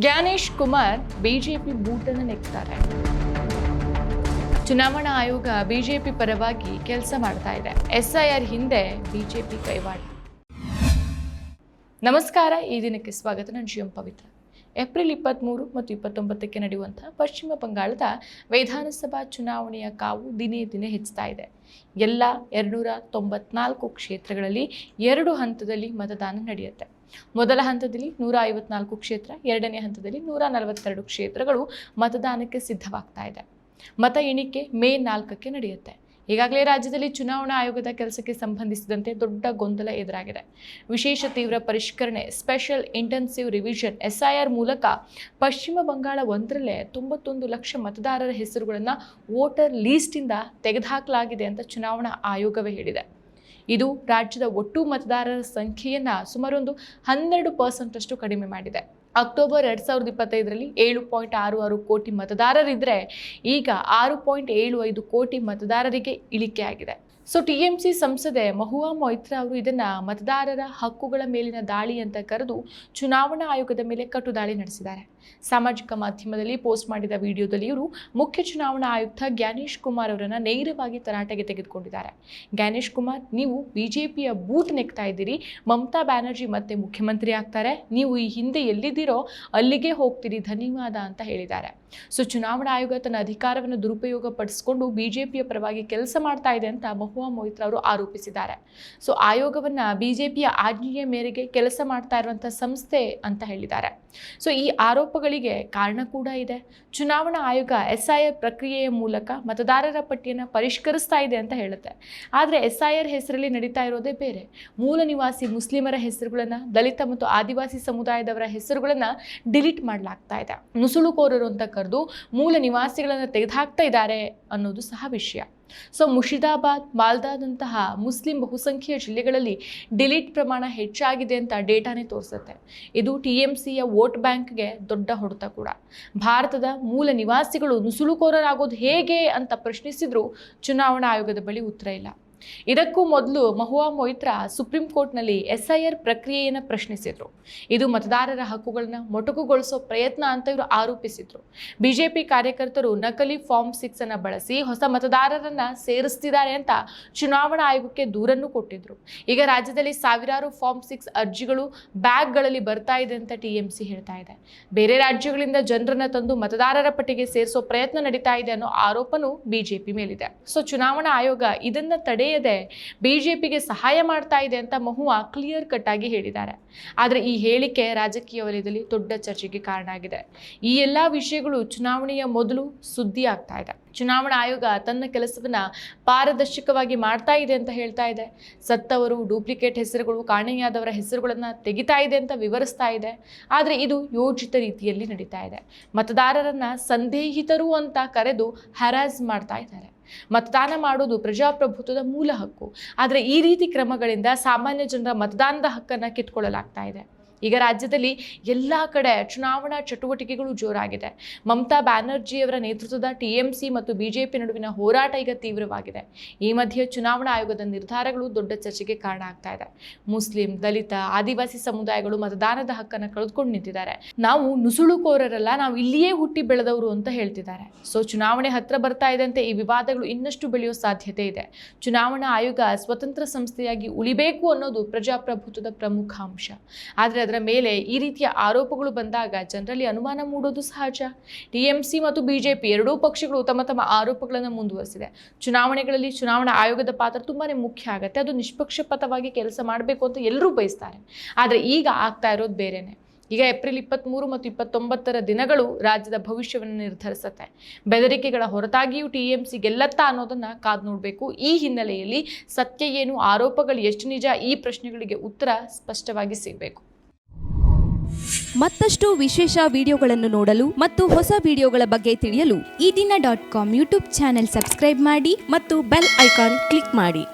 Gyanesh Kumar BJP ಬೂಟನ್ನು ನೆಕ್ತಾರೆ. ಚುನಾವಣಾ ಆಯೋಗ BJP ಪರವಾಗಿ ಕೆಲಸ ಮಾಡ್ತಾ ಇದೆ. SIR ಹಿಂದೆ ಬಿಜೆಪಿ ಕೈವಾಡ. ನಮಸ್ಕಾರ, ಈ ದಿನಕ್ಕೆ ಸ್ವಾಗತ. ನಾನು GM ಪವಿತ್ರ. ಏಪ್ರಿಲ್ 23 ಮತ್ತು 29ಕ್ಕೆ ನಡೆಯುವಂತಹ ಪಶ್ಚಿಮ ಬಂಗಾಳದ ವಿಧಾನಸಭಾ ಚುನಾವಣೆಯ ಕಾವು ದಿನೇ ದಿನೇ ಹೆಚ್ಚುತ್ತಾ ಇದೆ. ಎಲ್ಲ 294 ಕ್ಷೇತ್ರಗಳಲ್ಲಿ 2 ಹಂತದಲ್ಲಿ ಮತದಾನ ನಡೆಯುತ್ತೆ. ಮೊದಲ ಹಂತದಲ್ಲಿ 154 ಕ್ಷೇತ್ರ, ಎರಡನೇ ಹಂತದಲ್ಲಿ 142 ಕ್ಷೇತ್ರಗಳು ಮತದಾನಕ್ಕೆ ಸಿದ್ಧವಾಗ್ತಾ ಇದೆ. ಮತ ಎಣಿಕೆ ಮೇ 4ಕ್ಕೆ ನಡೆಯುತ್ತೆ. ಈಗಾಗಲೇ ರಾಜ್ಯದಲ್ಲಿ ಚುನಾವಣಾ ಆಯೋಗದ ಕೆಲಸಕ್ಕೆ ಸಂಬಂಧಿಸಿದಂತೆ ದೊಡ್ಡ ಗೊಂದಲ ಎದುರಾಗಿದೆ. ವಿಶೇಷ ತೀವ್ರ ಪರಿಷ್ಕರಣೆ ಸ್ಪೆಷಲ್ ಇಂಟೆನ್ಸಿವ್ ರಿವಿಷನ್ SIR ಮೂಲಕ ಪಶ್ಚಿಮ ಬಂಗಾಳ ಒಂದರಲ್ಲೇ 91 ಲಕ್ಷ ಮತದಾರರ ಹೆಸರುಗಳನ್ನು ವೋಟರ್ ಲೀಸ್ಟಿಂದ ತೆಗೆದುಹಾಕಲಾಗಿದೆ ಅಂತ ಚುನಾವಣಾ ಆಯೋಗವೇ ಹೇಳಿದೆ. ಇದು ರಾಜ್ಯದ ಒಟ್ಟು ಮತದಾರರ ಸಂಖ್ಯೆಯನ್ನು ಸುಮಾರು 12% ಕಡಿಮೆ ಮಾಡಿದೆ. ಅಕ್ಟೋಬರ್ 2025ರಲ್ಲಿ 7.66 ಕೋಟಿ ಮತದಾರರಿದ್ದರೆ ಈಗ 6.75 ಕೋಟಿ ಮತದಾರರಿಗೆ ಇಳಿಕೆಯಾಗಿದೆ. TMC ಸಂಸದೆ ಮಹುವಾ ಮೊಯ್ತ್ರಾ ಅವರು ಇದನ್ನ ಮತದಾರರ ಹಕ್ಕುಗಳ ಮೇಲಿನ ದಾಳಿ ಅಂತ ಕರೆದು ಚುನಾವಣಾ ಆಯೋಗದ ಮೇಲೆ ಕಟು ದಾಳಿ ನಡೆಸಿದ್ದಾರೆ. ಸಾಮಾಜಿಕ ಮಾಧ್ಯಮದಲ್ಲಿ ಪೋಸ್ಟ್ ಮಾಡಿದ ವಿಡಿಯೋದಲ್ಲಿ ಇವರು ಮುಖ್ಯ ಚುನಾವಣಾ ಆಯುಕ್ತ ಜ್ಞಾನೇಶ್ ಕುಮಾರ್ ಅವರನ್ನು ನೇರವಾಗಿ ತರಾಟೆಗೆ ತೆಗೆದುಕೊಂಡಿದ್ದಾರೆ. ಜ್ಞಾನೇಶ್ ಕುಮಾರ್, ನೀವು ಬಿಜೆಪಿಯ ಬೂಟ್ ನೆಕ್ತಾ ಇದ್ದೀರಿ. ಮಮತಾ ಬ್ಯಾನರ್ಜಿ ಮತ್ತೆ ಮುಖ್ಯಮಂತ್ರಿ ಆಗ್ತಾರೆ. ನೀವು ಈ ಹಿಂದೆ ಎಲ್ಲಿದ್ದೀರೋ ಅಲ್ಲಿಗೆ ಹೋಗ್ತೀರಿ, ಧನ್ಯವಾದ ಅಂತ ಹೇಳಿದ್ದಾರೆ. ಚುನಾವಣಾ ಆಯೋಗ ತನ್ನ ಅಧಿಕಾರವನ್ನು ದುರುಪಯೋಗ ಪಡಿಸಿಕೊಂಡು ಬಿಜೆಪಿಯ ಪರವಾಗಿ ಕೆಲಸ ಮಾಡ್ತಾ ಇದೆ ಅಂತ ಮಹುವಾ ಮೊಯ್ತ್ರಾ ಅವರು ಆರೋಪಿಸಿದ್ದಾರೆ. ಆಯೋಗವನ್ನ ಬಿಜೆಪಿಯ ಆಜ್ಞೆಯ ಮೇರೆಗೆ ಕೆಲಸ ಮಾಡ್ತಾ ಇರುವಂತಹ ಸಂಸ್ಥೆ ಅಂತ ಹೇಳಿದ್ದಾರೆ. ಈ ಆರೋಪಗಳಿಗೆ ಕಾರಣ ಕೂಡ ಇದೆ. ಚುನಾವಣಾ ಆಯೋಗ SIR ಪ್ರಕ್ರಿಯೆಯ ಮೂಲಕ ಮತದಾರರ ಪಟ್ಟಿಯನ್ನು ಪರಿಷ್ಕರಿಸ್ತಾ ಇದೆ ಅಂತ ಹೇಳುತ್ತೆ. ಆದರೆ SIR ಹೆಸರಲ್ಲಿ ನಡೀತಾ ಇರೋದೇ ಬೇರೆ. ಮೂಲ ನಿವಾಸಿ ಮುಸ್ಲಿಮರ ಹೆಸರುಗಳನ್ನು, ದಲಿತ ಮತ್ತು ಆದಿವಾಸಿ ಸಮುದಾಯದವರ ಹೆಸರುಗಳನ್ನು ಡಿಲೀಟ್ ಮಾಡಲಾಗ್ತಾ ಇದೆ. ನುಸುಳುಕೋರರು ಅಂತ ಕರೆದು ಮೂಲ ನಿವಾಸಿಗಳನ್ನು ತೆಗೆದುಹಾಕ್ತಾ ಇದ್ದಾರೆ ಅನ್ನೋದು ಸಹ ವಿಷಯ. ಮುರ್ಷಿದಾಬಾದ್, ಮಾಲ್ದಾದಂತಹ ಮುಸ್ಲಿಂ ಬಹುಸಂಖ್ಯೆಯ ಜಿಲ್ಲೆಗಳಲ್ಲಿ ಡಿಲೀಟ್ ಪ್ರಮಾಣ ಹೆಚ್ಚಾಗಿದೆ ಅಂತ ಡೇಟಾನೇ ತೋರಿಸುತ್ತೆ. ಇದು TMCಯ ವೋಟ್ ಬ್ಯಾಂಕ್ಗೆ ದೊಡ್ಡ ಹೊಡೆತ ಕೂಡ. ಭಾರತದ ಮೂಲ ನಿವಾಸಿಗಳು ನುಸುಳುಕೋರರಾಗೋದು ಹೇಗೆ ಅಂತ ಪ್ರಶ್ನಿಸಿದ್ರು ಚುನಾವಣಾ ಆಯೋಗದ ಬಳಿ ಉತ್ತರ ಇಲ್ಲ. ಇದಕ್ಕೂ ಮೊದಲು ಮಹುವಾ ಮೊಯ್ತ್ರಾ ಸುಪ್ರೀಂ ಕೋರ್ಟ್ನಲ್ಲಿ SIR ಪ್ರಕ್ರಿಯೆಯನ್ನು ಪ್ರಶ್ನಿಸಿದ್ರು. ಇದು ಮತದಾರರ ಹಕ್ಕುಗಳನ್ನು ಮೊಟಕುಗೊಳಿಸೋ ಪ್ರಯತ್ನ ಅಂತ ಇವರು ಆರೋಪಿಸಿದ್ರು. ಬಿಜೆಪಿ ಕಾರ್ಯಕರ್ತರು ನಕಲಿ ಫಾರ್ಮ್ 6 ಅನ್ನು ಬಳಸಿ ಹೊಸ ಮತದಾರರನ್ನ ಸೇರಿಸ್ತಿದ್ದಾರೆ ಅಂತ ಚುನಾವಣಾ ಆಯೋಗಕ್ಕೆ ದೂರನ್ನು ಕೊಟ್ಟಿದ್ರು. ಈಗ ರಾಜ್ಯದಲ್ಲಿ ಸಾವಿರಾರು ಫಾರ್ಮ್ 6 ಅರ್ಜಿಗಳು ಬ್ಯಾಗ್ಗಳಲ್ಲಿ ಬರ್ತಾ ಇದೆ ಅಂತ TMC ಹೇಳ್ತಾ ಇದೆ. ಬೇರೆ ರಾಜ್ಯಗಳಿಂದ ಜನರನ್ನ ತಂದು ಮತದಾರರ ಪಟ್ಟಿಗೆ ಸೇರಿಸೋ ಪ್ರಯತ್ನ ನಡೀತಾ ಇದೆ ಅನ್ನೋ ಆರೋಪನೂ ಬಿಜೆಪಿ ಮೇಲಿದೆ. ಚುನಾವಣಾ ಆಯೋಗ ಇದನ್ನ ತಡೆಯದೆ ಬಿಜೆಪಿಗೆ ಸಹಾಯ ಮಾಡ್ತಾ ಇದೆ ಅಂತ ಮಹುವಾ ಕ್ಲಿಯರ್ ಕಟ್ ಆಗಿ ಹೇಳಿದ್ದಾರೆ. ಆದರೆ ಈ ಹೇಳಿಕೆ ರಾಜಕೀಯ ವಲಯದಲ್ಲಿ ದೊಡ್ಡ ಚರ್ಚೆಗೆ ಕಾರಣ ಆಗಿದೆ. ಈ ಎಲ್ಲಾ ವಿಷಯಗಳು ಚುನಾವಣೆಯ ಮೊದಲು ಸುದ್ದಿ ಆಗ್ತಾ ಇದೆ. ಚುನಾವಣಾ ಆಯೋಗ ತನ್ನ ಕೆಲಸವನ್ನ ಪಾರದರ್ಶಕವಾಗಿ ಮಾಡ್ತಾ ಇದೆ ಅಂತ ಹೇಳ್ತಾ ಇದೆ. ಸತ್ತವರು, ಡೂಪ್ಲಿಕೇಟ್ ಹೆಸರುಗಳು, ಕಾಣೆಯಾದವರ ಹೆಸರುಗಳನ್ನು ತೆಗಿತಾ ಇದೆ ಅಂತ ವಿವರಿಸ್ತಾ ಇದೆ. ಆದರೆ ಇದು ಯೋಜಿತ ರೀತಿಯಲ್ಲಿ ನಡೀತಾ ಇದೆ. ಮತದಾರರನ್ನ ಸಂದೇಹಿತರು ಅಂತ ಕರೆದು ಹರಾಜ್ ಮಾಡ್ತಾ ಇದ್ದಾರೆ. ಮತದಾನ ಮಾಡೋದು ಪ್ರಜಾಪ್ರಭುತ್ವದ ಮೂಲ ಹಕ್ಕು. ಆದರೆ ಈ ರೀತಿ ಕ್ರಮಗಳಿಂದ ಸಾಮಾನ್ಯ ಜನರ ಮತದಾನದ ಹಕ್ಕನ್ನು ಕಿತ್ಕೊಳ್ಳಲಾಗ್ತಾ ಇದೆ. ಈಗ ರಾಜ್ಯದಲ್ಲಿ ಎಲ್ಲ ಕಡೆ ಚುನಾವಣಾ ಚಟುವಟಿಕೆಗಳು ಜೋರಾಗಿದೆ. ಮಮತಾ ಬ್ಯಾನರ್ಜಿಯವರ ನೇತೃತ್ವದ TMC ಮತ್ತು ಬಿಜೆಪಿ ನಡುವಿನ ಹೋರಾಟ ಈಗ ತೀವ್ರವಾಗಿದೆ. ಈ ಮಧ್ಯೆ ಚುನಾವಣಾ ಆಯೋಗದ ನಿರ್ಧಾರಗಳು ದೊಡ್ಡ ಚರ್ಚೆಗೆ ಕಾರಣ ಆಗ್ತಾ ಇದೆ. ಮುಸ್ಲಿಂ, ದಲಿತ, ಆದಿವಾಸಿ ಸಮುದಾಯಗಳು ಮತದಾನದ ಹಕ್ಕನ್ನು ಕಳೆದುಕೊಂಡು ನಿಂತಿದ್ದಾರೆ. ನಾವು ನುಸುಳುಕೋರರಲ್ಲ, ನಾವು ಇಲ್ಲಿಯೇ ಹುಟ್ಟಿ ಬೆಳೆದವರು ಅಂತ ಹೇಳ್ತಿದ್ದಾರೆ. ಚುನಾವಣೆ ಹತ್ರ ಬರ್ತಾ ಇದ್ದಂತೆ ಈ ವಿವಾದಗಳು ಇನ್ನಷ್ಟು ಬೆಳೆಯೋ ಸಾಧ್ಯತೆ ಇದೆ. ಚುನಾವಣಾ ಆಯೋಗ ಸ್ವತಂತ್ರ ಸಂಸ್ಥೆಯಾಗಿ ಉಳಿಬೇಕು ಅನ್ನೋದು ಪ್ರಜಾಪ್ರಭುತ್ವದ ಪ್ರಮುಖ ಅಂಶ. ಆದರೆ ಅದರ ಮೇಲೆ ಈ ರೀತಿಯ ಆರೋಪಗಳು ಬಂದಾಗ ಜನರಲ್ಲಿ ಅನುಮಾನ ಮೂಡೋದು ಸಹಜ. TMC ಮತ್ತು ಬಿಜೆಪಿ ಎರಡೂ ಪಕ್ಷಗಳು ತಮ್ಮ ಆರೋಪಗಳನ್ನು ಮುಂದುವರಿಸಿದೆ. ಚುನಾವಣೆಗಳಲ್ಲಿ ಚುನಾವಣಾ ಆಯೋಗದ ಪಾತ್ರ ತುಂಬಾನೇ ಮುಖ್ಯ ಆಗುತ್ತೆ. ಅದು ನಿಷ್ಪಕ್ಷಪಾತವಾಗಿ ಕೆಲಸ ಮಾಡಬೇಕು ಅಂತ ಎಲ್ಲರೂ ಬಯಸ್ತಾರೆ. ಆದರೆ ಈಗ ಆಗ್ತಾ ಇರೋದು ಬೇರೆನೆ. ಈಗ ಏಪ್ರಿಲ್ 23 ಮತ್ತು 29ರ ದಿನಗಳು ರಾಜ್ಯದ ಭವಿಷ್ಯವನ್ನು ನಿರ್ಧರಿಸುತ್ತೆ. ಬೆದರಿಕೆಗಳ ಹೊರತಾಗಿಯೂ TMC ಗೆಲ್ಲತ್ತಾ ಅನ್ನೋದನ್ನ ಕಾದು ನೋಡಬೇಕು. ಈ ಹಿನ್ನೆಲೆಯಲ್ಲಿ ಸತ್ಯ ಏನು, ಆರೋಪಗಳು ಎಷ್ಟು ನಿಜ, ಈ ಪ್ರಶ್ನೆಗಳಿಗೆ ಉತ್ತರ ಸ್ಪಷ್ಟವಾಗಿ ಸಿಗಬೇಕು. ಮತ್ತಷ್ಟು ವಿಶೇಷ ವಿಡಿಯೋಗಳನ್ನು ನೋಡಲು ಮತ್ತು ಹೊಸ ವಿಡಿಯೋಗಳ ಬಗ್ಗೆ ತಿಳಿಯಲು EDina.com ಯೂಟ್ಯೂಬ್ ಚಾನೆಲ್ ಸಬ್ಸ್ಕ್ರೈಬ್ ಮಾಡಿ ಮತ್ತು ಬೆಲ್ ಐಕಾನ್ ಕ್ಲಿಕ್ ಮಾಡಿ.